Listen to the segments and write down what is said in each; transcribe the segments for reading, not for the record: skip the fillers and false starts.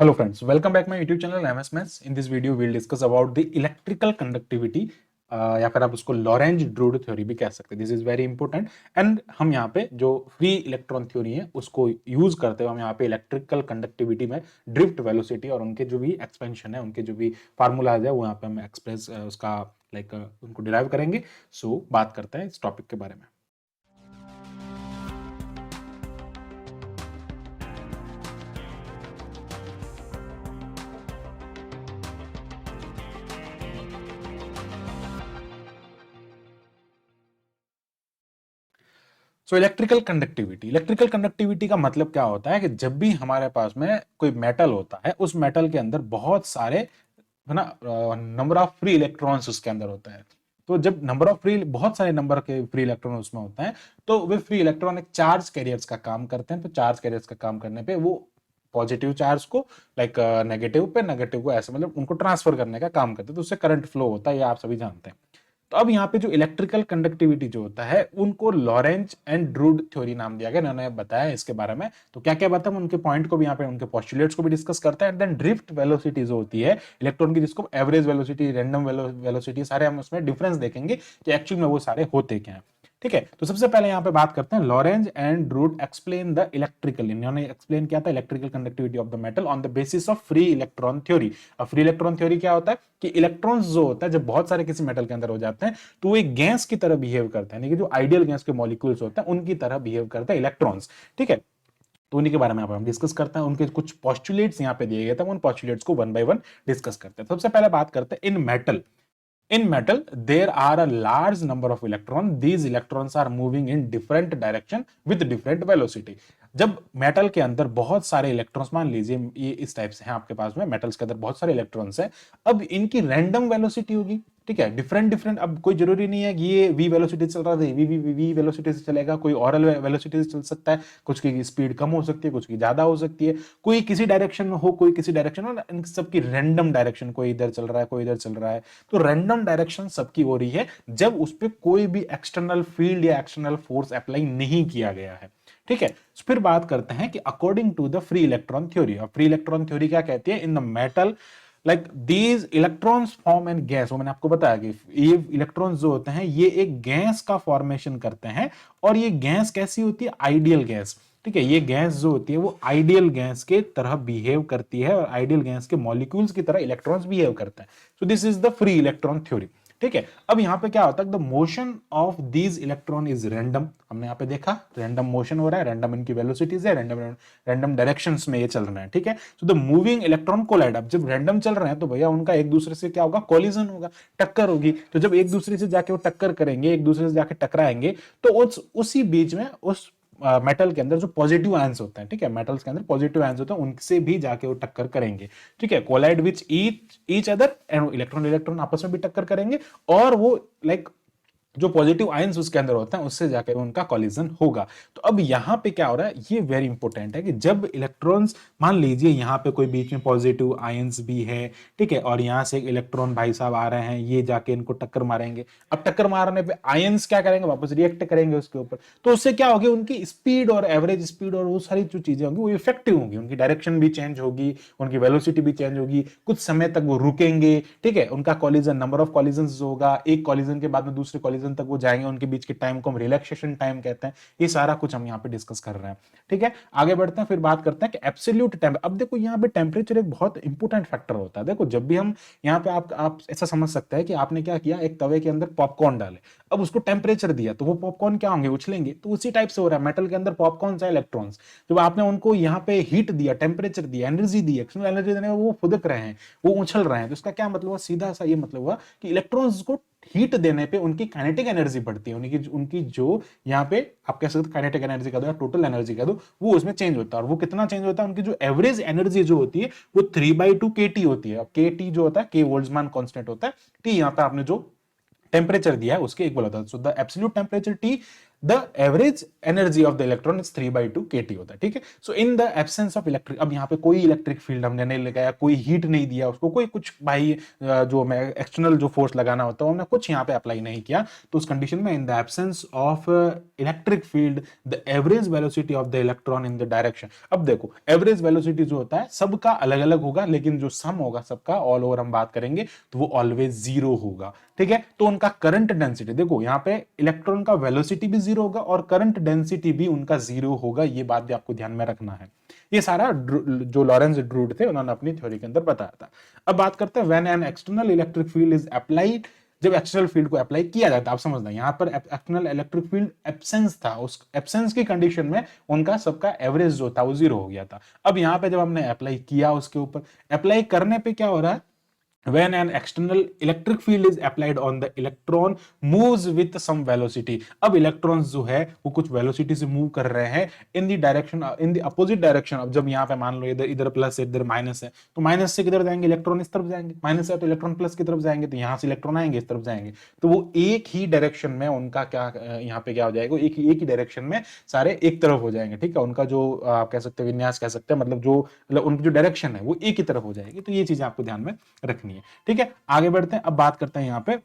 Hello friends, welcome back my YouTube channel MS Maths. In this video we'll discuss about the electrical conductivity या फिर आप उसको Lorentz druid theory भी कह सकते हैं. This is very important and हम यहाँ पे जो फ्री इलेक्ट्रॉन थ्योरी है उसको यूज करते हुए हम यहाँ पे इलेक्ट्रिकल कंडक्टिविटी में ड्रिफ्ट वेलोसिटी और उनके जो भी एक्सपेंशन है, उनके जो भी फार्मूलाज है वो यहाँ पे हम एक्सप्रेस उसका उनको डिराइव करेंगे. सो बात करते हैं इस टॉपिक के बारे में. सो इलेक्ट्रिकल कंडक्टिविटी का मतलब क्या होता है कि जब भी हमारे पास में कोई मेटल होता है, उस मेटल के अंदर बहुत सारे है ना नंबर ऑफ फ्री इलेक्ट्रॉन्स उसके अंदर होता है. तो जब नंबर ऑफ फ्री बहुत सारे नंबर के फ्री इलेक्ट्रॉन उसमें होते हैं तो वे फ्री इलेक्ट्रॉन एक चार्ज कैरियर्स का काम करते हैं. तो चार्ज कैरियर्स का काम करने पे वो पॉजिटिव चार्ज को नेगेटिव पे, नेगेटिव को ऐसे मतलब उनको ट्रांसफर करने का काम करते हैं. तो उससे करंट फ्लो होता है, ये आप सभी जानते हैं. तो अब यहाँ पे जो इलेक्ट्रिकल कंडक्टिविटी जो होता है उनको लॉरेंज एंड ड्रूड थ्योरी नाम दिया गया. इन्होंने बताया इसके बारे में. तो क्या क्या बताया, उनके पॉइंट को भी यहाँ पे उनके पोस्टुलेट्स को भी डिस्कस करते हैं. एंड देन ड्रिफ्ट वेलोसिटी जो होती है इलेक्ट्रॉन की, जिसको एवरेज वेलोसिटी, रैंडम वेलोसिटी, सारे हम उसमें डिफरेंस देखेंगे कि एक्चुअल में वो सारे होते क्या है. ठीक है, तो सबसे पहले यहाँ पे बात करते हैं Lorentz and Drude explain the electrical. इन्होंने एक्सप्लेन किया था electrical conductivity of the metal on the basis of free electron theory. अब फ्री इलेक्ट्रॉन थ्योरी क्या होता है कि इलेक्ट्रॉन्स जो होता है जब बहुत सारे किसी मेटल के अंदर हो जाते हैं तो वो एक गैस की तरह बिहेव करते हैं, यानी कि जो आइडियल गैस के मॉलिक्यूल्स होते हैं उनकी तरह बिहेव करते हैं इलेक्ट्रॉन्स. ठीक है, तो उन्हीं के बारे में यहाँ पे हम डिस्कस करते हैं. उनके कुछ पोस्टुलेट्स यहाँ पे दिए गए थे, उन पोस्टुलेट्स को वन बाय वन डिस्कस करते हैं. सबसे पहले बात करते हैं in metal there are a large number of electrons. These electrons are moving in different direction with different velocity. जब मेटल के अंदर बहुत सारे इलेक्ट्रॉन्स, मान लीजिए ये इस टाइप से हैं आपके पास में, मेटल्स के अंदर बहुत सारे इलेक्ट्रॉन्स हैं. अब इनकी रैंडम वेलोसिटी होगी. ठीक है, डिफरेंट डिफरेंट. अब कोई जरूरी नहीं है कि ये v वेलोसिटी चल रहा है वी वेलोसिटी से चलेगा, कोई और वेलोसिटी से चल सकता है. कुछ की स्पीड कम हो सकती है, कुछ की ज्यादा हो सकती है, कोई किसी डायरेक्शन में हो, कोई किसी डायरेक्शन में. इन सबकी रैंडम डायरेक्शन, कोई इधर चल रहा है, कोई इधर चल रहा है. तो रैंडम डायरेक्शन सबकी हो रही है जब उस पर कोई भी एक्सटर्नल फील्ड या एक्सटर्नल फोर्स अप्लाई नहीं किया गया है. ठीक है, फिर बात करते हैं कि according to the free electron theory. और फ्री इलेक्ट्रॉन थ्योरी क्या कहती है, in the metal like these electrons form an gas. वो मैंने आपको बताया कि ये इलेक्ट्रॉन्स जो होते हैं ये एक गैस का फॉर्मेशन करते हैं. और ये गैस कैसी होती है, आइडियल गैस. ठीक है, ये गैस जो होती है वो आइडियल गैस के तरह बिहेव करती है और आइडियल गैस के मॉलिक्यूल्स की तरह इलेक्ट्रॉन्स बिहेव करते हैं. सो this is the free electron theory. ठीक है, अब यहां पे क्या होता है, the motion of these electron is random. हमने यहां पे देखा रैंडम मोशन हो रहा है, रैंडम इनकी वेलोसिटीज है, रैंडम डायरेक्शंस में ये चल रहे हैं. ठीक है, so the moving electron collide. अब जब रैंडम चल रहे हैं तो भैया उनका एक दूसरे से क्या होगा, कोलिजन होगा, टक्कर होगी. तो जब एक दूसरे से जाके वो टक्कर करेंगे, एक दूसरे से जाके टकराएंगे, तो उसी बीच में उस मेटल के अंदर जो पॉजिटिव आयंस होते हैं, ठीक है, मेटल्स के अंदर पॉजिटिव आयंस होते हैं, उनसे भी जाके वो टक्कर करेंगे. ठीक है, collide which each other, and electron electron आपस में भी टक्कर करेंगे. और वो जो पॉजिटिव आयंस उसके अंदर होते हैं उससे जाकर उनका कॉलिजन होगा. तो अब यहां पे क्या हो रहा है, ये वेरी इंपॉर्टेंट है कि जब इलेक्ट्रॉन्स, मान लीजिए यहां पे कोई बीच में पॉजिटिव आयंस भी है, ठीक है, और यहां से एक इलेक्ट्रॉन भाई साहब आ रहे हैं, ये जाके इनको टक्कर मारेंगे. अब टक्कर मारने पे आयंस क्या करेंगे, वापस रिएक्ट करेंगे उसके ऊपर. तो उससे क्या होगी, उनकी स्पीड और एवरेज स्पीड और वो सारी जो चीजें होंगी वो इफेक्टिव होंगी. उनकी डायरेक्शन भी चेंज होगी, उनकी वेलोसिटी भी चेंज होगी, कुछ समय तक वो रुकेंगे. ठीक है, उनका कॉलिजन, नंबर ऑफ कॉलिजन होगा, एक कॉलिजन के बाद में दूसरे कॉलिजन तक वो जाएंगे, उनके बीच के टाइम को हम रिलैक्सेशन टाइम कहते हैं. ये सारा कुछ हम यहाँ पे डिस्कस कर रहे हैं. ठीक है, आगे बढ़ते हैं, फिर बात करते हैं कि एब्सोल्यूट टेम्परेचर. अब देखो यहाँ पे टेम्परेचर एक बहुत इंपॉर्टेंट फैक्टर होता है. देखो जब भी हम यहाँ पे आप ऐसा समझ सकते हैं कि आपने क्या किया, एक तवे के अंदर पॉपकॉर्न डाले, अब उसको टेम्परेचर दिया तो वो पॉपकॉर्न क्या होंगे, उछलेंगे. तो उसी टाइप से हो रहा है मेटल के अंदर पॉपकॉर्न है इलेक्ट्रॉन्स. जब आपने उनको यहाँ पे हीट दिया, टेम्परेचर दिया, एनर्जी दी, एक्सटर्नल एनर्जी देने वो फुदक रहे हैं, वो उछल रहे हैं. तो इसका क्या मतलब हुआ, सीधा सा ये मतलब हुआ कि इलेक्ट्रॉन्स को हीट देने पे उनकी काइनेटिक एनर्जी बढ़ती है. उनकी जो यहाँ पे आप कह सकते काइनेटिक एनर्जी कह दो या टोटल एनर्जी कह दो, वो उसमें चेंज होता है. और वो कितना चेंज होता है, उनकी जो एवरेज एनर्जी जो होती है वो 3/2 kT होती है. अब kT जो होता है, k बोल्ट्जमान कांस्टेंट होता है, t यहाँ पे आपने जो टेम्परेचर दिया है उसके इक्वल होता है. So the absolute temperature T the average energy of the electron is 3/2 kT होता है, ठीक है। So in the absence of electric, अब यहाँ पे कोई इलेक्ट्रिक फील्ड हमने नहीं लगाया, कोई हीट नहीं दिया उसको, कोई कुछ भाई जो मैं एक्सटर्नल जो फोर्स लगाना होता है हमने कुछ यहाँ पे अप्लाई नहीं किया, तो उस कंडीशन में इन the absence of electric field the average velocity of the electron in the direction. अब देखो एवरेज वेलोसिटी जो होता है सबका अलग अलग होगा, लेकिन जो सम होगा सबका ऑल ओवर हम बात करेंगे तो वो ऑलवेज जीरो होगा, ठीक है। तो उनका करंट डेंसिटी देखो यहाँ पे इलेक्ट्रॉन का वेलोसिटी भी जीरो होगा और करंट डेंसिटी भी उनका जीरो होगा, ये बात भी आपको ध्यान में रखना है। ये सारा जो लॉरेंस ड्रूड थे उन्होंने अपनी थ्योरी के अंदर बताया था। अब बात करते हैं when an external electric field is applied, जब एक्सटर्नल फील्ड को अप्लाई किया जाता है, आप समझना यहाँ पर एक्सटर्नल इलेक्ट्रिक फील्ड एब्सेंस था, उस एब्सेंस की कंडीशन में उनका सबका एवरेज जो था वो जीरो हो गया था। अब यहाँ पे जब हमने अप्लाई किया उसके ऊपर, अप्लाई करने पे क्या हो रहा है, when an external electric field is applied on the electron moves with some velocity। अब इलेक्ट्रॉन्स जो है वो कुछ वेलोसिटी से मूव कर रहे हैं in the direction, in the opposite direction. अब जब यहाँ पे मान लो इधर इधर प्लस है इधर माइनस है, तो माइनस से किधर जाएंगे, इलेक्ट्रॉन इस तरफ जाएंगे, माइनस है तो इलेक्ट्रॉन प्लस की तरफ जाएंगे, तो यहाँ से इलेक्ट्रॉन आएंगे इस तरफ जाएंगे, तो वो एक ही डायरेक्शन में उनका क्या यहाँ पे क्या हो जाएगा, एक ही डायरेक्शन में सारे एक तरफ हो जाएंगे, ठीक है। उनका जो आप कह सकते हैं विन्यास कह सकते हैं, मतलब जो उनकी जो डायरेक्शन है वो एक ही तरफ हो जाएगी, तो ये चीजें आपको ध्यान में रखनी है, ठीक है। आगे बढ़ते हैं, अब बात करते हैं यहाँ पे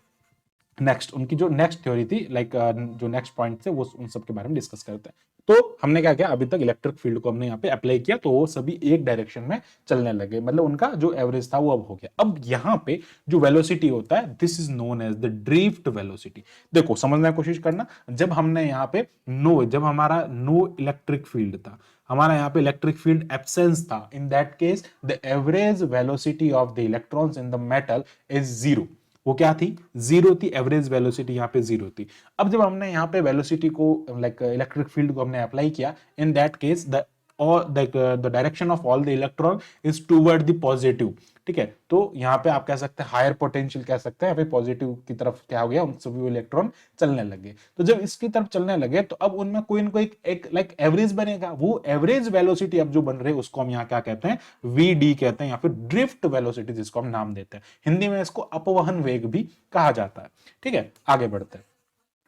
नेक्स्ट उनकी जो नेक्स्ट थ्योरी थी, लाइक जो नेक्स्ट पॉइंट थे वो उन सब के बारे में डिस्कस करते हैं। तो हमने क्या किया, अभी तक इलेक्ट्रिक फील्ड को हमने यहाँ पे अप्लाई किया तो वो सभी एक डायरेक्शन में चलने लगे, मतलब उनका जो एवरेज था वो अब हो गया। अब यहाँ पे जो वेलोसिटी होता है this is known as the drift velocity. देखो समझने की कोशिश करना, जब हमने यहाँ पे जब हमारा नो इलेक्ट्रिक फील्ड था, हमारा यहाँ पे इलेक्ट्रिक फील्ड एब्सेंस था, in that case the average velocity of the electrons in the metal is zero. वो क्या थी, जीरो थी, एवरेज वेलोसिटी यहाँ पे जीरो थी। अब जब हमने यहाँ पे वेलोसिटी को लाइक इलेक्ट्रिक फील्ड को हमने अप्लाई किया, इन दैट केस द और the direction of all the electron is toward the positive, ठीक है। तो यहाँ पे आप कह सकते हैं हायर पोटेंशियल कह सकते हैं, यहाँ पे पॉजिटिव की तरफ क्या हो गया, उन सभी इलेक्ट्रॉन चलने लगे। तो जब इसकी तरफ चलने लगे तो अब उनमें कोई ना कोई एक लाइक एवरेज बनेगा, वो एवरेज वेलोसिटी अब जो बन रही है उसको हम यहाँ क्या कहते हैं, वी कहते हैं, या फिर ड्रिफ्ट वेलोसिटी जिसको हम नाम देते हैं, हिंदी में इसको अपवहन वेग भी कहा जाता है, ठीक है। आगे बढ़ते हैं,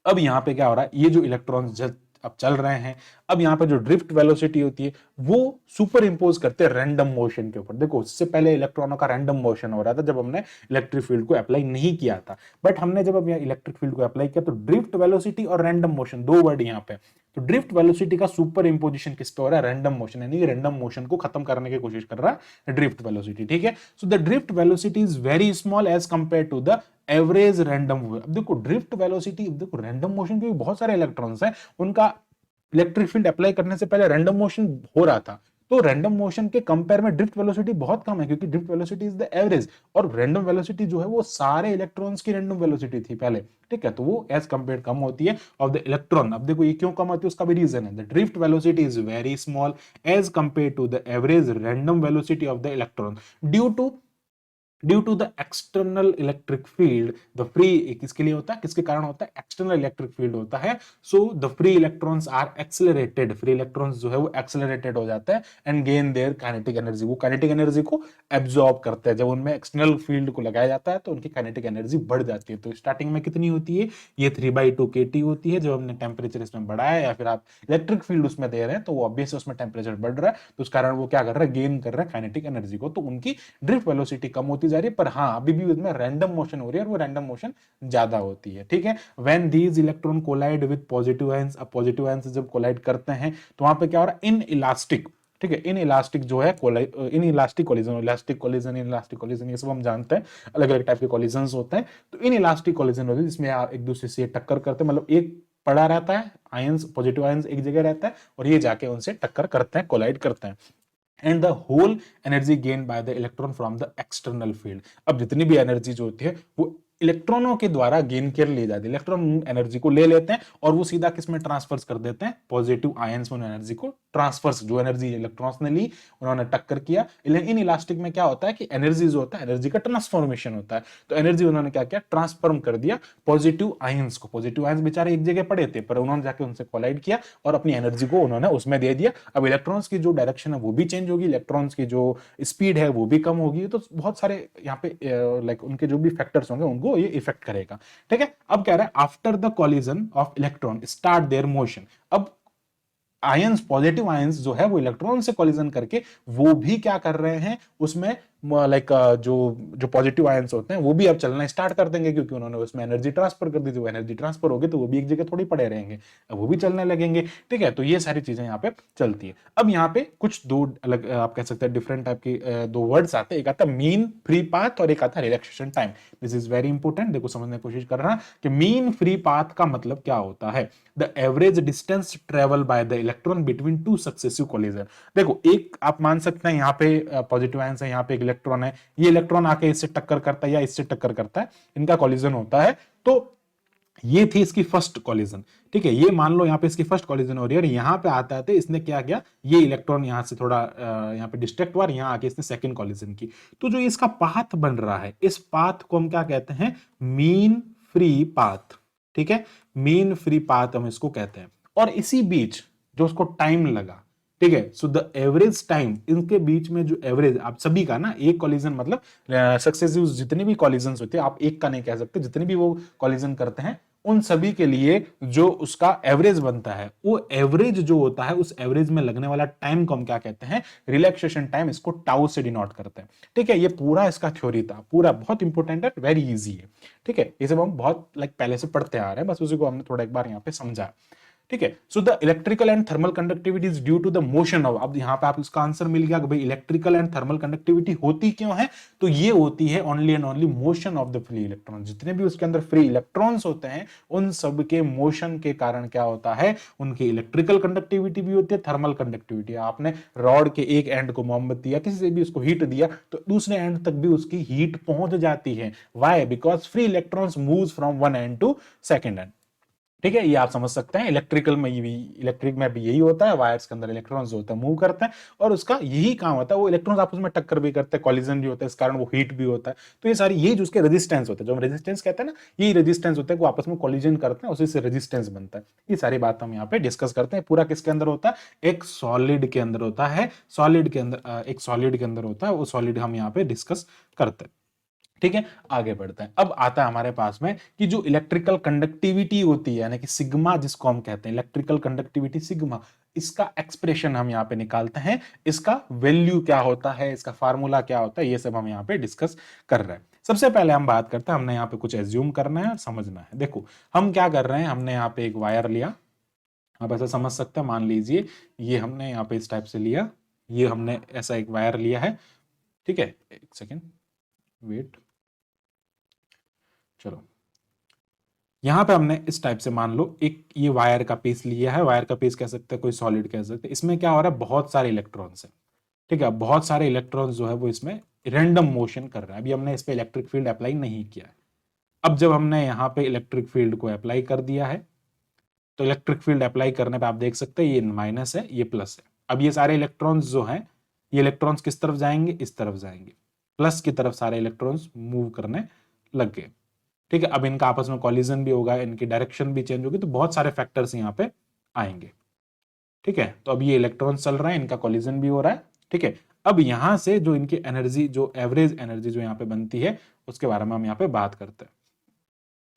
अब यहाँ पे क्या हो रहा है, ये जो इलेक्ट्रॉन अब चल रहे हैं, अब यहाँ पे जो ड्रिफ्ट वेलोसिटी होती है वो सुपर इंपोज करते हैं रैंडम मोशन के ऊपर। देखो उससे पहले इलेक्ट्रॉनों का रैंडम मोशन हो रहा था जब हमने इलेक्ट्रिक फील्ड को अप्लाई नहीं किया था, बट हमने जब अब यहाँ इलेक्ट्रिक फील्ड को अप्लाई किया तो ड्रिफ्ट वेलोसिटी और रैंडम मोशन, दो वर्ड यहाँ पे, तो ड्रिफ्ट वेलोसिटी का सुपर इंपोजिशन किस पे हो रहा है, रैंडम मोशन, यानी रैंडम मोशन को खत्म करने की कोशिश कर रहा है ड्रिफ्ट वेलोसिटी, ठीक है। So the drift velocity is very small as compare to the average random. अब देखो ड्रिफ्ट वेलोसिटी, देखो रैंडम मोशन के बहुत सारे इलेक्ट्रॉन्स हैं, उनका इलेक्ट्रिक फील्ड अप्लाई करने से पहले रैंडम मोशन हो रहा था, तो रैंडम मोशन के कंपेयर में ड्रिफ्ट वेलोसिटी बहुत कम है, क्योंकि drift velocity is the average, और रैंडम वेलोसिटी जो है वो सारे इलेक्ट्रॉन्स की रैंडम वेलोसिटी थी पहले, ठीक है। तो वो एज कंपेयर कम होती है ऑफ द इलेक्ट्रॉन। अब देखो ये क्यों कम होती है, उसका भी रीजन है, the drift velocity is very small as compare to the average random velocity of the electron due to the external electric field the free, किसके लिए होता है, किसके कारण होता है, एक्सटर्नल इलेक्ट्रिक फील्ड होता है। So the free electrons are accelerated, free electrons जो है वो एक्सेलरेटेड हो जाता है and gain their kinetic energy, वो काइनेटिक एनर्जी को एब्जॉर्ब करते हैं। जब उनमें एक्सटर्नल फील्ड को लगाया जाता है तो उनकी काइनेटिक एनर्जी बढ़ जाती है। तो स्टार्टिंग में कितनी होती है, ये 3/2 kT होती है। जब हमने टेम्परेचर इसमें बढ़ाया या फिर आप इलेक्ट्रिक फील्ड उसमें दे रहे हैं तो वो ऑब्वियसली उसमें टेम्परेचर बढ़ रहा है, तो उस कारण वो क्या कर रहा है, गेन कर रहा है काइनेटिक एनर्जी को, तो उनकी ड्रिफ्ट वेलोसिटी कम होती जा रही है। पर हाँ अभी भी उसमें रैंडम मोशन हो रही है और वो रैंडम मोशन ज्यादा होती है, ठीक है। When these electron collide with positive ions, अब पॉजिटिव आयंस जब कोलाइड करते हैं तो वहां पे क्या हो रहा है, इन इलास्टिक, ठीक है, इन इलास्टिक जो है in elastic collision, elastic collision, in elastic collision, ये सब हम जानते हैं, अलग अलग टाइप के कोलिजन्स होते हैं। तो इन इलास्टिक कोलिजन होते हैं जिसमें एक दूसरे से टक्कर करते हैं, मतलब एक पड़ा रहता है आयंस, पॉजिटिव आयंस एक जगह रहता है और ये जाके उनसे टक्कर करते हैं, कोलाइड करते हैं, and the whole energy gain by the electron from the external field. अब जितनी भी एनर्जी जो होती है वो इलेक्ट्रॉनों के द्वारा गेन कर ली जाती है, इलेक्ट्रॉन एनर्जी को ले लेते हैं और वो सीधा किस में ट्रांसफर कर देते हैं, पॉजिटिव आयंस में एनर्जी को ट्रांसफर्स, जो एनर्जी इलेक्ट्रॉन्स ने ली उन्होंने टक्कर किया। इन इलास्टिक में क्या होता है कि एनर्जी जो होता है, एनर्जी का ट्रांसफॉर्मेशन होता है, तो एनर्जी उन्होंने क्या किया, ट्रांसफॉर्म कर दिया पॉजिटिव आयंस को। पॉजिटिव आयंस बेचारे एक जगह पड़े थे, पर उन्होंने जाके उनसे कोलाइड किया और अपनी एनर्जी को उन्होंने उसमें दे दिया। अब इलेक्ट्रॉन्स की जो डायरेक्शन है वो भी चेंज होगी, इलेक्ट्रॉन्स की जो स्पीड है वो भी कम होगी, तो बहुत सारे यहाँ पे लाइक उनके जो भी फैक्टर्स होंगे उनको ये इफेक्ट करेगा। ठीक है, अब कह रहा है after the collision of electron start their motion. अब आयंस, पॉजिटिव आयंस जो है वो इलेक्ट्रॉन से कॉलिजन करके वो भी क्या कर रहे हैं उसमें, लाइक जो जो पॉजिटिव आयंस होते हैं वो भी अब चलना स्टार्ट कर देंगे, क्योंकि उन्होंने उसमें एनर्जी ट्रांसफर कर दी थी। वो एनर्जी ट्रांसफर होगी तो वो भी एक जगह थोड़ी पड़े रहेंगे, अब वो भी चलने लगेंगे। ठीक है, तो ये सारी चीजें यहाँ पे चलती है। अब यहाँ पे कुछ दो अलग आप कह सकते हैं डिफरेंट टाइप की दो वर्ड्स आते हैं, एक आता है मीन फ्री पाथ और एक आता है relaxation time. This is very important, देखो समझने की कोशिश कर रहा कि मीन फ्री पाथ का मतलब क्या होता है। The average distance travel by the electron between two successive collision. देखो एक आप मान सकते हैं यहाँ पे पॉजिटिव आयंस है, यहाँ पे एक इलेक्ट्रॉन है, ये इलेक्ट्रॉन आके इससे टक्कर करता है या इससे टक्कर करता है, इनका कॉलिजन होता है। तो ये थी इसकी फर्स्ट कॉलिजन। ठीक है, ये मान लो यहाँ पे इसकी फर्स्ट कॉलिजन हो रही है और यहाँ पे आता है इसने क्या किया, ये इलेक्ट्रॉन यहाँ से थोड़ा यहाँ पे डिस्ट्रैक्ट हुआ, यहाँ आके इसने सेकंड कॉलिजन की। तो जो इसका पाथ बन रहा है, इस पाथ को हम क्या कहते हैं, मीन फ्री पाथ। ठीक है, मीन फ्री पाथ हम इसको कहते हैं। और इसी बीच जो उसको टाइम लगा, ठीक है, सो द एवरेज टाइम, इनके बीच में जो एवरेज आप सभी का ना, एक कॉलिजन मतलब सक्सेसिव जितने भी कॉलिजन्स होते हैं, आप एक का नहीं कह सकते, जितने भी वो कॉलिजन करते हैं उन सभी के लिए जो उसका एवरेज बनता है, वो एवरेज जो होता है उस एवरेज में लगने वाला टाइम को हम क्या कहते हैं, रिलैक्सेशन टाइम, इसको टाउ से डिनोट करते हैं। ठीक है, ये पूरा इसका थ्योरी था, पूरा बहुत इंपॉर्टेंट है, वेरी इजी है। ठीक है, ये सब हम बहुत लाइक पहले से पढ़ते आ रहे हैं, बस उसी को हमने थोड़ा एक बार यहाँ पे समझा। ठीक है, so the electrical and thermal conductivity is due to the motion of, अब यहां पे आप इसका आंसर मिल गया कि भाई इलेक्ट्रिकल एंड थर्मल कंडक्टिविटी होती क्यों है, तो ये होती है only and only motion of the free electron. जितने भी उसके अंदर फ्री इलेक्ट्रॉन्स होते हैं उन सब के मोशन के कारण क्या होता है, उनकी इलेक्ट्रिकल कंडक्टिविटी भी होती है, थर्मल कंडक्टिविटी। आपने रॉड के एक एंड को मोमबत्ती या किसी से भी उसको हीट दिया तो दूसरे एंड तक भी उसकी हीट पहुंच जाती है। Why? Because free electrons move from one end to second end. ठीक है, ये आप समझ सकते हैं। इलेक्ट्रिकल में भी, इलेक्ट्रिक में भी यही होता है, वायर्स के अंदर इलेक्ट्रॉन्स जो होता है मूव करते हैं और उसका यही काम होता है, वो इलेक्ट्रॉन्स आपस में टक्कर भी करते हैं, कॉलिजन भी होता है, इस कारण वो हीट भी होता है। तो ये सारी यही जो उसके रेजिस्टेंस होते हैं, जो हम रेजिस्टेंस कहते हैं ना, यही रेजिस्टेंस होते हैं, वो आपस में कॉलिजन करते हैं, उसी से रेजिस्टेंस बनता है। ये सारी बात हम यहाँ पे डिस्कस करते हैं। पूरा किसके अंदर होता है, एक सॉलिड के अंदर होता है, सॉलिड के अंदर, एक सॉलिड के अंदर होता है, वो सॉलिड हम यहाँ पे डिस्कस करते हैं। ठीक है, आगे बढ़ते हैं। अब आता है हमारे पास में कि जो इलेक्ट्रिकल कंडक्टिविटी होती है, यानी कि सिग्मा जिसको हम कहते हैं, इलेक्ट्रिकल कंडक्टिविटी सिग्मा, इसका एक्सप्रेशन हम यहाँ पे निकालते हैं, इसका वैल्यू क्या होता है, इसका फार्मूला क्या होता है, ये सब हम यहाँ पे डिस्कस कर रहे हैं। सबसे पहले हम बात करते हैं, हमने यहाँ पे कुछ एज्यूम करना है और समझना है। देखो हम क्या कर रहे हैं, हमने यहाँ पे एक वायर लिया, आप ऐसा समझ सकते हैं, मान लीजिए ये हमने यहाँ पे इस टाइप से लिया, ये हमने ऐसा एक वायर लिया है। ठीक है, एक सेकेंड वेट, चलो यहां पे हमने इस टाइप से मान लो एक ये वायर का पीस लिया है, वायर का पीस कह सकते हैं, कोई सॉलिड कह सकते हैं। इसमें क्या हो रहा है, बहुत सारे इलेक्ट्रॉन्स है। ठीक है, बहुत सारे इलेक्ट्रॉन्स जो है वो इसमें रैंडम मोशन कर रहा है। अभी हमने इस पे इलेक्ट्रिक फील्ड अप्लाई नहीं किया है। अब जब हमने यहाँ पे इलेक्ट्रिक फील्ड को अप्लाई कर दिया है, तो इलेक्ट्रिक फील्ड अप्लाई करने पे आप देख सकते हैं ये माइनस है, ये प्लस है। अब ये सारे इलेक्ट्रॉन्स जो हैं, ये इलेक्ट्रॉन्स किस तरफ जाएंगे, इस तरफ जाएंगे, प्लस की तरफ सारे इलेक्ट्रॉन्स मूव करने लग गए। ठीक है, अब इनका आपस में कॉलिजन भी होगा, इनकी डायरेक्शन भी चेंज होगी, तो बहुत सारे फैक्टर्स यहाँ पे आएंगे। ठीक है, तो अब ये इलेक्ट्रॉन चल रहा है, इनका कॉलिजन भी हो रहा है। ठीक है, अब यहां से जो इनकी एनर्जी, जो एवरेज एनर्जी जो यहाँ पे बनती है, उसके बारे में हम यहाँ पे बात करते हैं।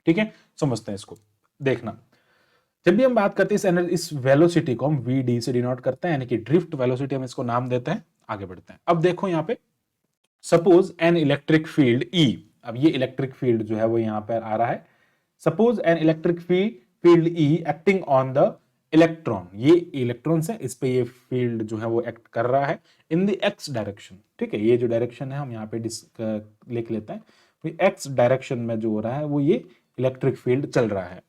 ठीक है, समझते हैं इसको। देखना, जब भी हम बात करते हैं इस एनर्जी, इस वेलोसिटी को हम वी डी से डिनोट करते हैं, यानी कि ड्रिफ्ट वेलोसिटी हम इसको नाम देते हैं। आगे बढ़ते हैं। अब देखो यहाँ पे, suppose an electric field E, अब ये इलेक्ट्रिक फील्ड जो है वो यहां पर आ रहा है। Suppose an electric field E acting on the electron, ये इलेक्ट्रॉन है, इस पे ये फील्ड जो है वो एक्ट कर रहा है इन द एक्स डायरेक्शन। ठीक है, ये जो डायरेक्शन है हम यहाँ पे लिख लेते हैं, एक्स डायरेक्शन में जो हो रहा है वो ये इलेक्ट्रिक फील्ड चल रहा है।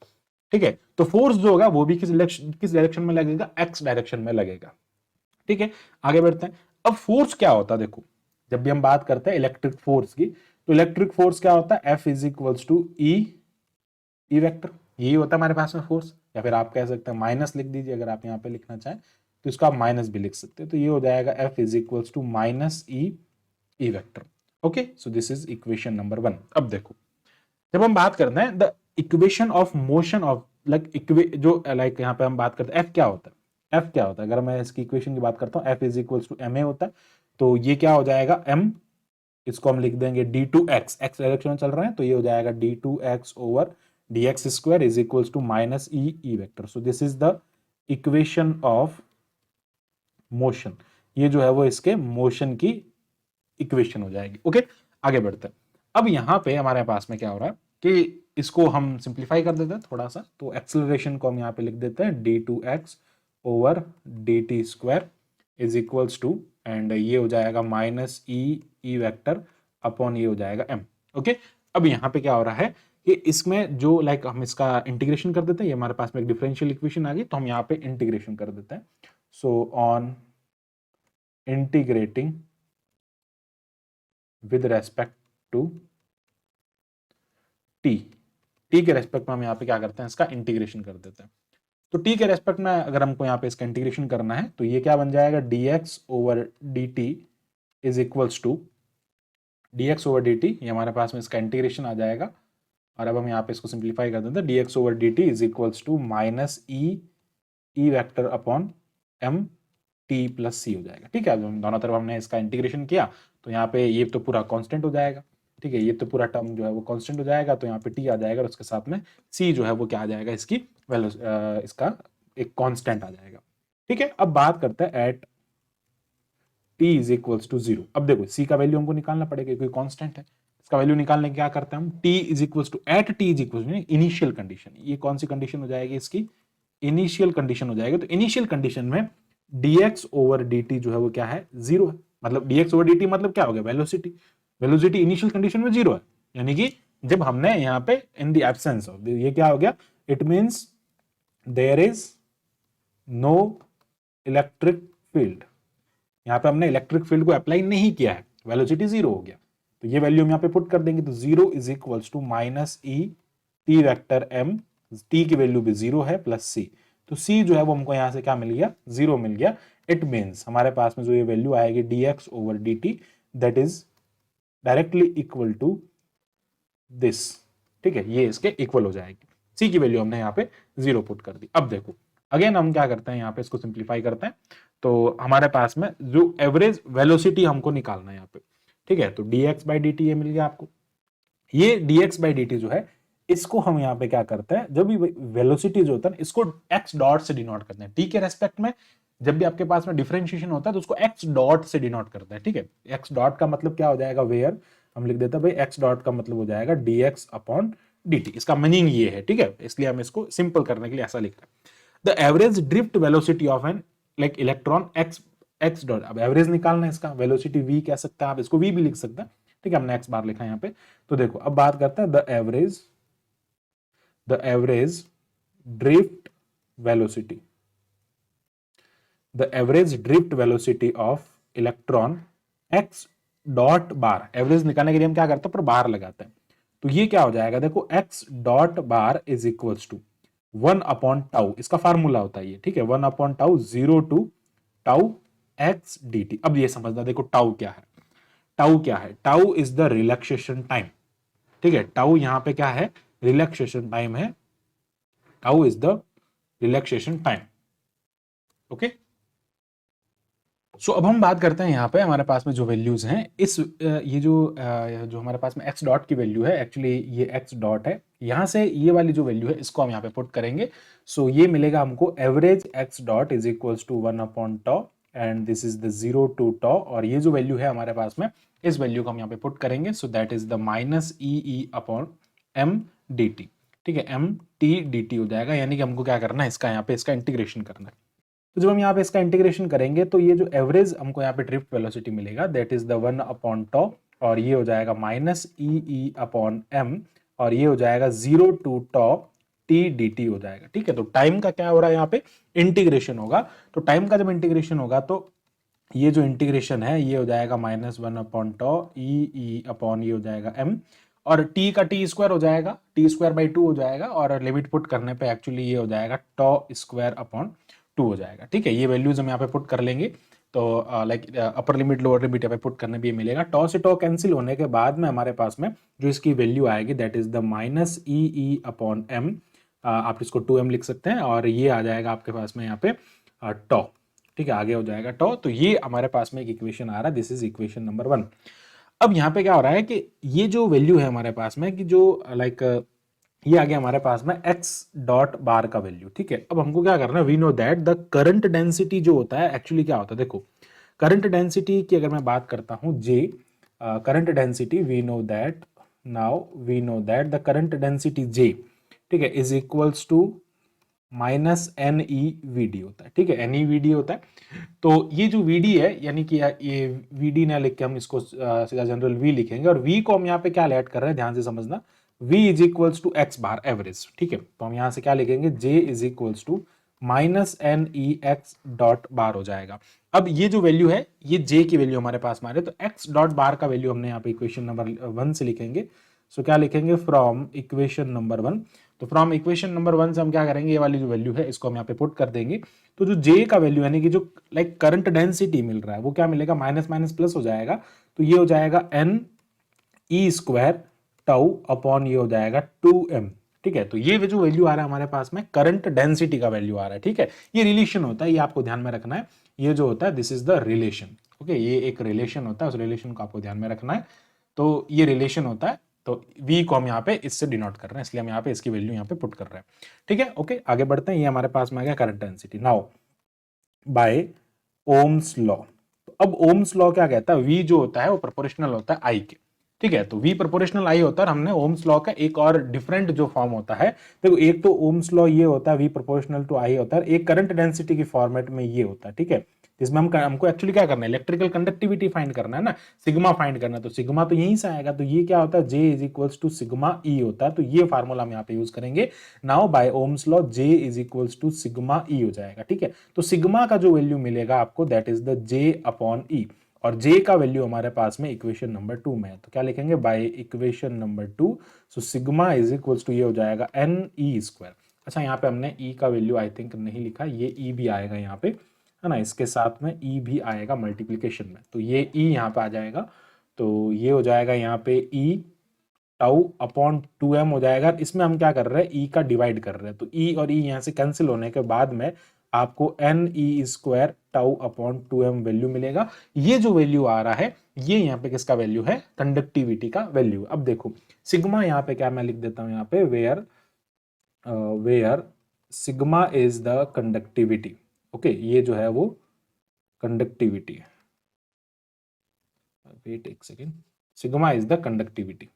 ठीक है, तो फोर्स जो होगा वो भी किस डायरेक्शन में लगेगा, एक्स डायरेक्शन में लगेगा। ठीक है, आगे बढ़ते हैं। अब फोर्स क्या होता है, देखो जब भी हम बात करते हैं इलेक्ट्रिक फोर्स की, तो इलेक्ट्रिक फोर्स क्या होता है, F is equals to E vector, यही होता है हमारे पास में फोर्स, या फिर आप कह सकते हैं माइनस लिख दीजिए अगर आप यहाँ पे लिखना चाहें। तो इसका आप माइनस भी लिख सकते हैं, तो ये हो जाएगा f is equals to minus E vector. Okay, so this is equation number 1। अब देखो, जब हम बात करते हैं the equation of motion of like यहाँ पे हम बात करते हैं f क्या होता है, f क्या होता है, अगर मैं इसकी इक्वेशन की बात करता हूँ f is equals to ma होता है, तो ये क्या हो जाएगा m, इसको हम लिख देंगे d2x, x डायरेक्शन में चल रहे हैं, तो ये हो जाएगा d2x over dx square is equals to minus E vector. So this is the equation of motion, ये जो है वो इसके मोशन की इक्वेशन हो जाएगी। ओके, आगे बढ़ते हैं। अब यहां पे हमारे पास में क्या हो रहा है कि इसको हम सिंप्लीफाई कर देते हैं थोड़ा सा, तो एक्सेलरेशन को हम यहां पे लिख देते हैं d2x over dt square is equals to, and ये हो जाएगा माइनस ई वेक्टर अपॉन ये हो जाएगा m। ओके, अब यहां पे क्या हो रहा है कि इसमें जो लाइक हम इसका इंटीग्रेशन कर देते हैं, ये हमारे पास में एक डिफरेंशियल इक्वेशन आ गई, तो हम यहाँ पे इंटीग्रेशन कर देते हैं। So on integrating with respect to T, T के रेस्पेक्ट में हम यहाँ पे क्या करते हैं, इसका इंटीग्रेशन कर देते हैं। तो टी के रेस्पेक्ट में अगर हमको यहाँ पे इसका इंटीग्रेशन करना है, तो ये क्या बन जाएगा, dx over dt is equals to dx over dt, ये हमारे पास में इसका इंटीग्रेशन आ जाएगा, और अब हम यहाँ पे इसको सिंप्लीफाई कर देते हैं, dx over dt is equals to minus E vector upon m t plus C हो जाएगा। ठीक है, अब दोनों तरफ हमने इसका इंटीग्रेशन किया, तो यहाँ पे ये तो पूरा कांस्टेंट हो जाएगा। ठीक है, ये तो पूरा टर्म जो है वो कांस्टेंट हो जाएगा, तो यहाँ पे t आ जाएगा और उसके साथ में c जो है वो क्या आ जाएगा, इसकी वैल्यू, इसका एक कांस्टेंट आ जाएगा। ठीक है, अब बात करते हैं at t is equals to 0। अब देखो c का वैल्यू हमको निकालना पड़ेगा क्योंकि कांस्टेंट है, इसका वैल्यू निकालने के क्या करते हैं हम, t is equals to at t is equals to initial condition, ये कौन सी कंडीशन हो जाएगी, इसकी इनिशियल कंडीशन हो जाएगी। तो इनिशियल कंडीशन में dx ओवर dt जो है वो क्या है, 0 है, मतलब dx ओवर dt मतलब क्या हो गया, वेलोसिटी, वेलोसिटी इनिशियल कंडीशन में 0 है, यानी कि जब हमने यहाँ पे इन द एब्सेंस ऑफ, ये क्या हो गया, it means there is no electric field, यहाँ पे हमने इलेक्ट्रिक फील्ड को अप्लाई नहीं किया है, वेलोसिटी 0 हो गया, तो ये वैल्यू हम यहाँ पे पुट कर देंगे, तो 0 is equals to minus E T vector m, T की वैल्यू भी 0 है प्लस c, तो c जो है वो हमको यहाँ से क्या मिल गया, 0 मिल गया। इट मीन्स हमारे पास में जो ये वैल्यू आएगी dx over dt that is directly equal to this. ठीक है, ये इसके इक्वल हो जाएगी, c की वैल्यू हमने यहाँ पे 0 पुट कर दी। अब देखो अगेन हम क्या करते हैं, यहाँ पे इसको सिंप्लीफाई करते हैं, तो हमारे पास में जो एवरेज वेलोसिटी हमको निकालना है यहाँ पे। ठीक है, तो dx बाई dt ये मिल गया आपको, ये dx बाई dt जो है इसको हम यहाँ पे क्या करते हैं, जब भी वेलोसिटी जो होता है इसको x डॉट से डिनोट करते हैं, t के रेस्पेक्ट में जब भी आपके पास में डिफरेंशिएशन होता है तो उसको x डॉट से डिनोट करते हैं। ठीक है, x डॉट का मतलब क्या हो जाएगा, वेयर, हम लिख देते हैं भाई x डॉट का मतलब हो जाएगा dx अपॉन dt, इसका मीनिंग ये है। ठीक है, इसलिए हम इसको सिंपल करने के लिए ऐसा लिख रहे हैं, the average drift velocity of an like electron x dot, अब एवरेज निकालना है इसका, वेलोसिटी v कह सकते हैं आप, इसको v भी लिख सकते हैं। ठीक है, हमने x बार लिखा है यहाँ पे, तो देखो अब बात करते हैं the average drift velocity, the average drift velocity of electron x dot bar, average निकालने के लिए हम क्या करते हैं, पर बार लगाते हैं, तो ये क्या हो जाएगा, देखो x dot bar is equals to 1 upon tau, इसका फार्मूला होता है ये। ठीक है, 1 upon tau 0 to tau x dt। अब ये समझना, देखो टाउ क्या है, टाउ क्या है, tau is the relaxation time. ठीक है, टाउ यहां पे क्या है, रिलैक्सेशन टाइम है, tau is the relaxation time. Okay, so अब हम बात करते हैं यहाँ पे हमारे पास में जो वैल्यूज हैं, इस ये जो हमारे पास में x डॉट की वैल्यू है, एक्चुअली ये x डॉट है, यहां से ये वाली जो वैल्यू है इसको हम यहाँ पे पुट करेंगे, सो ये मिलेगा हमको average x dot is equals to 1 upon tau and this is the 0 to tau, और ये जो वैल्यू है हमारे पास में, इस वैल्यू को हम यहाँ पे पुट करेंगे, so that is the minus E upon m dt। ठीक है, m t dt हो जाएगा, यानी कि हमको क्या करना है, इसका यहाँ पे इसका इंटीग्रेशन करना है। तो जब हम यहाँ पे इसका इंटीग्रेशन करेंगे तो ये जो एवरेज हमको यहाँ पे ड्रिफ्ट वेलोसिटी मिलेगा दैट इज द 1 अपॉन टॉ, और ये हो जाएगा माइनस ई अपॉन m, और ये हो जाएगा 0 टू टॉ टी dt हो जाएगा। ठीक है, तो टाइम का क्या हो रहा है, यहाँ पे इंटीग्रेशन होगा, तो टाइम का जब इंटीग्रेशन होगा तो ये जो इंटीग्रेशन है ये हो जाएगा माइनस 1 अपॉन टॉ ई अपॉन ये हो जाएगा m, और t का t स्क्वायर हो जाएगा, टी स्क्वायर बाई 2 हो जाएगा, और लिमिट पुट करने पे एक्चुअली ये हो जाएगा टॉ स्क्वायर अपॉन 2 हो जाएगा। ठीक है, ये वैल्यूज हम यहाँ पे पुट कर लेंगे, तो like upper limit lower limit यहाँ पे पुट करने भी मिलेगा। टॉ से टॉ कैंसिल होने के बाद में हमारे पास में जो इसकी वैल्यू आएगी that is the minus E upon M, आप इसको 2m लिख सकते हैं, और ये आ जाएगा आपके पास में यहाँ पे टॉ। ठीक है, आगे हो जाएगा टॉ। तो ये हमारे पास में एक इक्वेशन आ रहा है, दिस इज इक्वेशन नंबर 1। अब यहाँ पे क्या हो रहा है कि ये जो वैल्यू है हमारे पास में कि जो लाइक ये आ गया हमारे पास में x डॉट बार का वैल्यू। ठीक है, अब हमको क्या करना है, we know that the current density जो होता है एक्चुअली क्या होता है, देखो करंट डेंसिटी की अगर मैं बात करता हूं J, current density we know that, now we know that the current density J, ठीक है, is equals to minus N E V D होता है। ठीक है, एन ई वी डी होता है। तो ये जो वी डी है, यानी कि ये वी डी ना लिख के हम इसको सीधा जनरल वी लिखेंगे, और वी को हम यहाँ पे क्या ऐड कर रहे हैं, ध्यान से समझना, v is equals to X bar average. ठीक है, तो हम यहां से क्या लिखेंगे, j is equals to minus N E X dot bar हो जाएगा। अब ये जो वैल्यू है, ये j की वैल्यू हमारे पास में आ रही है, तो x डॉट बार का वैल्यू हमने यहाँ पे इक्वेशन नंबर 1 से लिखेंगे। सो क्या लिखेंगे, फ्रॉम इक्वेशन नंबर 1। तो फ्रॉम इक्वेशन नंबर 1 से हम क्या करेंगे, ये वाली जो वैल्यू है इसको हम यहाँ पे पुट कर देंगे। तो जो j का वैल्यू यानी कि जो लाइक करंट डेंसिटी मिल रहा है वो क्या मिलेगा, माइनस माइनस प्लस हो जाएगा, तो ये हो जाएगा N E square tau upon ये हो जाएगा 2m। ठीक है, तो ये जो वैल्यू आ रहा है हमारे पास में करंट डेंसिटी का वैल्यू आ रहा है। ठीक है, ये रिलेशन होता है, ये आपको ध्यान में रखना है, ये जो होता है this is the relation. Okay, ये एक रिलेशन होता है, उस रिलेशन को आपको ध्यान में रखना है। तो ये रिलेशन होता है, तो v को हम यहाँ पे इससे डिनोट कर रहे हैं, इसलिए हम यहाँ पे इसकी वैल्यू यहाँ पे पुट कर रहे हैं। ठीक है, ओके, आगे बढ़ते हैं। ये हमारे पास में आ गया current density. Now by Ohm's law, तो अब ओम्स लॉ क्या कहता है, v जो होता है वो प्रोपोर्शनल होता है I के। ठीक है, तो v प्रोपोर्शनल I होता है, और हमने ओम्स लॉ का एक और डिफरेंट जो फॉर्म होता है, देखो एक तो ओम्स लॉ ये होता है v प्रोपोर्शनल टू I होता है, एक करंट डेंसिटी की फॉर्मेट में ये होता है। ठीक है, इसमें हमको एक्चुअली क्या करना है, इलेक्ट्रिकल कंडक्टिविटी फाइंड करना है ना, सिग्मा फाइंड करना है, तो सिग्मा तो यहीं से आएगा, तो ये क्या होता है, J is equals to sigma E होता है, तो ये फार्मूला हम यहाँ पे यूज करेंगे। Now by Ohm's law J is equals to sigma E हो जाएगा। ठीक है, तो सिग्मा का जो वैल्यू मिलेगा आपको that is the J upon E, और J का वैल्यू हमारे पास में इक्वेशन नंबर 2 में है, तो क्या लिखेंगे, by equation number 2, so sigma is equals to ये हो जाएगा एन ई स्क्वायर। अच्छा, यहाँ पे हमने E का वैल्यू आई थिंक नहीं लिखा, ये E भी आएगा यहाँ पे, है ना, इसके साथ में E भी आएगा मल्टीप्लीकेशन में, तो ये E यहाँ पे आ जाएगा, तो ये हो जाएगा यहाँ पे E टाउ अपॉन 2m हो जाएगा। इसमें हम क्या कर रहे हैं, E का डिवाइड कर रहे हैं, तो E और E यहाँ से कैंसिल होने के बाद में आपको N E square tau upon 2m value मिलेगा। ये जो वैल्यू आ रहा है, ये यहाँ पे किसका वैल्यू है, कंडक्टिविटी का वैल्यू। अब देखो सिग्मा यहाँ पे क्या मैं लिख देता हूँ यहाँ पे, where sigma is the conductivity. Okay, ये जो है वो कंडक्टिविटी है, वेट एक second, sigma is the conductivity.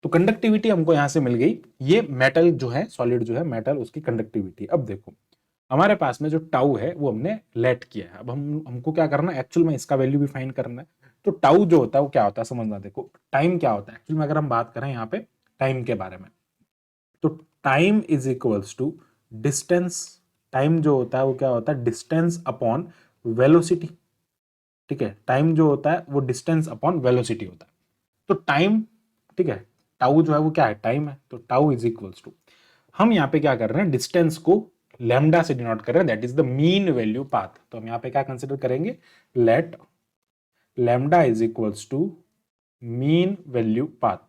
तो कंडक्टिविटी हमको यहां से मिल गई, ये मेटल जो है, सॉलिड जो है मेटल, उसकी कंडक्टिविटी। अब देखो हमारे पास में जो टाउ है वो हमने लेट किया है, अब हमको क्या करना है, एक्चुअल में इसका वैल्यू भी फाइंड करना है। तो टाउ जो होता है वो क्या होता है समझना, देखो टाइम क्या होता है एक्चुअल में, अगर हम बात करें यहाँ पे टाइम के बारे में, तो time is equals to distance. Time जो होता है वो क्या होता है, डिस्टेंस अपॉन वेलोसिटी। ठीक है, टाइम जो होता है वो डिस्टेंस अपॉन वेलोसिटी होता है। तो टाइम, ठीक है, टाउ जो है वो क्या है, टाइम है, तो टाउ इज इक्वल्स टू, हम यहाँ पे क्या कर रहे हैं, डिस्टेंस को लैम्डा से डिनोट कर रहे हैं, that is the mean value path. तो हम यहाँ पे क्या कंसिडर करेंगे, let lambda is equals to mean value path.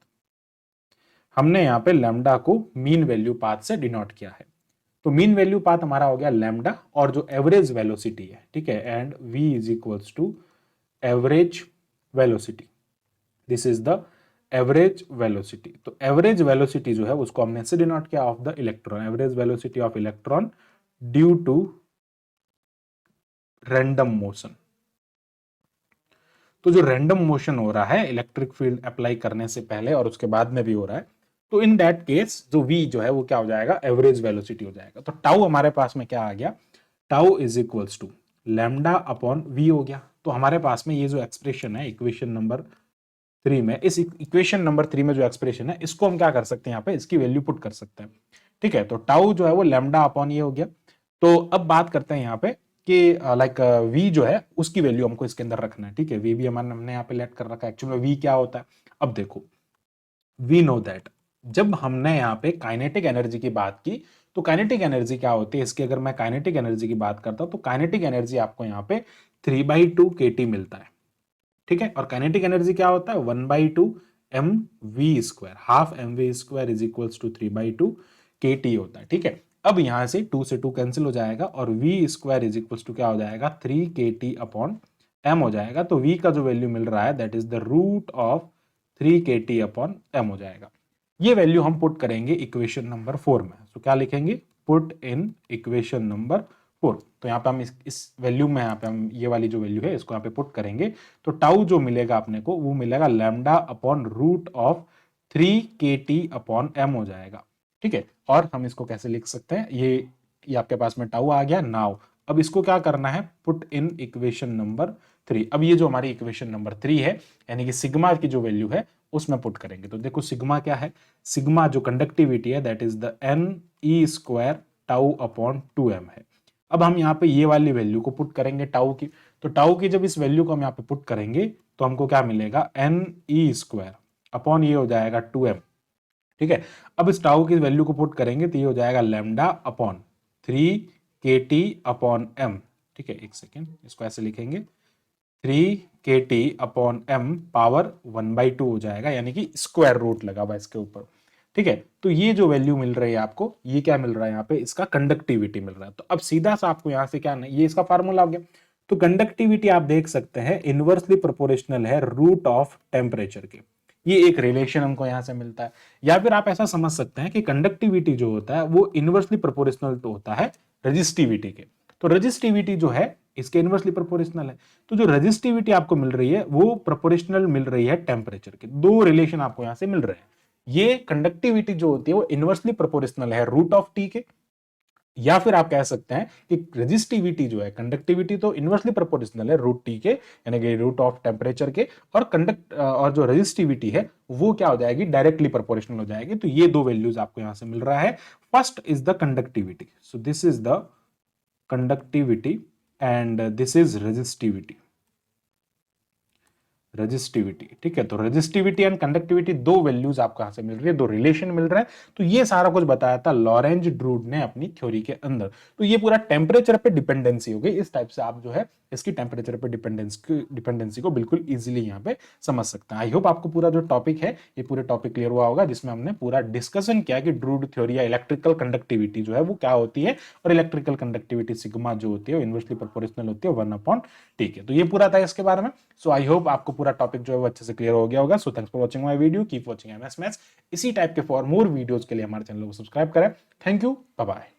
हमने यहाँ पे लैम्डा को मीन वैल्यू पाथ से डिनोट किया है, तो मीन वैल्यू पाथ हमारा हो गया लैम्डा, और जो एवरेज वेलोसिटी है, ठीक है, and v is equals to average velocity, this is the average velocity. तो एवरेज वेलोसिटी जो है उसको हमने से डिनोट किया of the electron, average velocity of electron due to random motion. तो जो रैंडम मोशन हो रहा है इलेक्ट्रिक फील्ड अप्लाई करने से पहले और उसके बाद में भी हो रहा है, तो इन दैट केस जो v जो है वो क्या हो जाएगा, एवरेज वेलोसिटी हो जाएगा। तो टाउ हमारे पास में क्या आ गया, tau is equals to lambda upon v हो गया। तो हमारे पास में ये जो एक्सप्रेशन है इक्वेशन नंबर 3 में, इस इक्वेशन नंबर 3 में जो एक्सप्रेशन है इसको हम क्या कर सकते हैं, यहाँ पे इसकी वैल्यू पुट कर सकते हैं। ठीक है, तो टाउ जो है वो लैम्डा अपॉन ये हो गया। तो अब बात करते हैं यहाँ पे कि लाइक v जो है उसकी वैल्यू हमको इसके अंदर रखना है। ठीक है, v भी हमने यहाँ पे लेट कर रखा है, एक्चुअली v क्या होता है, अब देखो वी नो दैट जब हमने यहाँ पे काइनेटिक एनर्जी की बात की, तो काइनेटिक एनर्जी क्या होती है इसकी, अगर मैं काइनेटिक एनर्जी की बात करता हूं तो काइनेटिक एनर्जी आपको यहाँ पे 3/2 kT मिलता है, ठीक है। और काइनेटिक एनर्जी क्या होता है, 1/2 mv², half mv² is equals to 3/2 kT होता है, ठीक है। अब यहां से 2 से 2 कैंसिल हो जाएगा और v² इज इक्वल्स टू क्या हो जाएगा, 3 kT/m हो जाएगा। तो v का जो वैल्यू मिल रहा है that is the root of 3 kT/m हो जाएगा। ये वैल्यू हम पुट करेंगे इक्वेशन नंबर 4 में। तो क्या लिखेंगे, पुट इन इक्वेशन नंबर 4। तो यहाँ पे हम इस वैल्यू में, यहाँ पे हम ये वाली जो वैल्यू है इसको यहाँ पे पुट करेंगे, तो टाउ जो मिलेगा अपने को वो मिलेगा lambda upon root of 3 kT/m हो जाएगा, ठीक है। और हम इसको कैसे लिख सकते हैं, ये आपके पास में टाउ आ गया नाउ। अब इसको क्या करना है, पुट इन इक्वेशन नंबर 3। अब ये जो हमारी इक्वेशन नंबर 3 है, यानी कि सिग्मा की जो वैल्यू है उसमें पुट करेंगे। तो देखो सिग्मा क्या है, सिग्मा जो कंडक्टिविटी है that is the ne² tau upon 2m है। अब हम यहाँ पे ये वाली वैल्यू को पुट करेंगे टाउ की, तो टाउ की जब इस वैल्यू को हम यहाँ पे पुट करेंगे तो हमको क्या मिलेगा, ne² अपॉन ये हो जाएगा 2m, ठीक है। अब इस टाउ की वैल्यू को पुट करेंगे तो ये हो जाएगा लैम्डा अपॉन 3 kT/m, ठीक है। एक सेकेंड, इसको ऐसे लिखेंगे 3 kT/m पावर 1/2 हो जाएगा, यानी कि स्क्वायर रूट लगा हुआ इसके ऊपर, ठीक है। तो ये जो वैल्यू मिल रही है आपको, ये क्या मिल रहा है यहाँ पे, इसका कंडक्टिविटी मिल रहा है। तो अब सीधा सा आपको यहाँ से क्या नहीं, ये इसका फार्मूला हो गया। तो कंडक्टिविटी आप देख सकते हैं इनवर्सली प्रोपोर्शनल है रूट ऑफ टेम्परेचर के, ये एक रिलेशन हमको यहां से मिलता है। या फिर आप ऐसा समझ सकते हैं कि कंडक्टिविटी जो होता है वो इनवर्सली प्रोपोर्शनल तो होता है रेजिस्टिविटी के। तो रेजिस्टिविटी जो है इसके इनवर्सली प्रोपोर्शनल है। तो जो रेजिस्टिविटी आपको मिल रही है वो प्रोपोर्शनल मिल रही है टेम्परेचर के। दो रिलेशन आपको यहां से मिल रहे हैं। ये कंडक्टिविटी जो होती है वो इनवर्सली प्रोपोर्शनल है रूट ऑफ टी के, या फिर आप कह सकते हैं कि रेजिस्टिविटी जो है, कंडक्टिविटी तो इनवर्सली प्रोपोर्शनल है रूट टी के, यानी कि रूट ऑफ टेम्परेचर के, और जो रेजिस्टिविटी है वो क्या हो जाएगी, डायरेक्टली प्रोपोर्शनल हो जाएगी। तो ये दो वैल्यूज आपको यहां से मिल रहा है। First is the conductivity, so this is the conductivity and this is resistivity, resistivity, ठीक है। तो रेजिस्टिविटी एंड कंडक्टिविटी दो वैल्यूज आपको यहां से मिल रही है, दो रिलेशन मिल रहा है। तो ये सारा कुछ बताया था लॉरेंज ड्रूड ने अपनी थ्योरी के अंदर। तो ये पूरा टेम्परेचर पे डिपेंडेंसी हो गई। इस टाइप से आप जो है इसकी टेम्परेचर पे डिपेंडेंसी को बिल्कुल इजीली यहाँ पे समझ सकते हैं। आई होप आपको पूरा जो टॉपिक है ये पूरे टॉपिक क्लियर हुआ होगा, जिसमें हमने पूरा डिस्कशन किया कि ड्रूड थ्योरी या इलेक्ट्रिकल कंडक्टिविटी जो है वो क्या होती है, और इलेक्ट्रिकल कंडक्टिविटी सिग्मा जो होती है वो इनवर्सली प्रोपोर्शनल होती है 1/, ठीक है। तो ये पूरा था इसके बारे में। सो आई होप आपको पूरा टॉपिक जो है वो अच्छे से क्लियर हो गया होगा। So thanks for watching my video, keep watching MS maths. इसी टाइप के फॉर मोर वीडियोस के लिए हमारे चैनल को सब्सक्राइब करें। Thank you, bye bye.